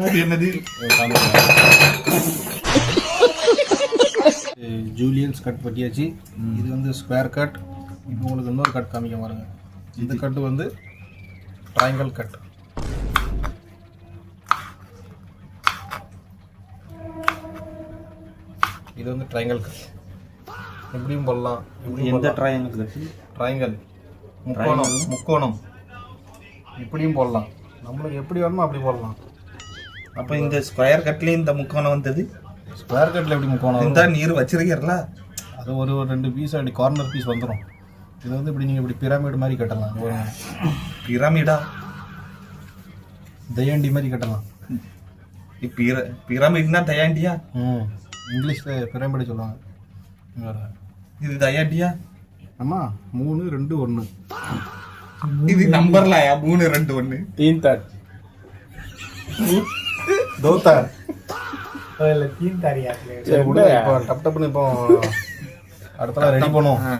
என்னது Julians cut பட்டியாச்சு. இது வந்து ஸ்கொயர் கட். இப்போ உங்களுக்கு இன்னொரு கட் காமிக்க பாருங்க. இந்த கட்டு வந்து ட்ரையாங்கிள் கட். இது வந்து ட்ரையாங்கிள் கட். எப்படியும் போடலாம். எந்த ட்ரையாங்கிள் கட்? ட்ரையாங்கிள் முக்கோணம் இப்படியும் போடலாம். நம்மளுக்கு எப்படி வேணுமோ அப்படி போடலாம். அப்போ இந்த ஸ்கொயர் கட்லேயும் இந்த முக்கோணம் வந்தது. ஸ்கொயர் கட்டில் எப்படி முக்கோணம் இந்த நீர் வச்சிருக்கீங்களா? அது ஒரு 2 பீஸ் அப்படி கார்னர் பீஸ் வந்துடும். இது வந்து இப்படி நீங்கள் இப்படி பிரமிட் மாதிரி கட்டலாம். பிரமிடா? தயாண்டி மாதிரி கட்டலாம். பிரமிட்னா தயாண்டியா? இங்கிலீஷில் பிரமிடு சொல்லுவாங்க. இது தயாண்டியா? ஆமாம். 3 2 1. இது நம்பர்லாயா? 3 2 1 3 तार 2 तार. இல்லை 3 तार यार. டப் டப்னு இப்போ அடுத்தலாம் ரெடி பண்ணுவோம்.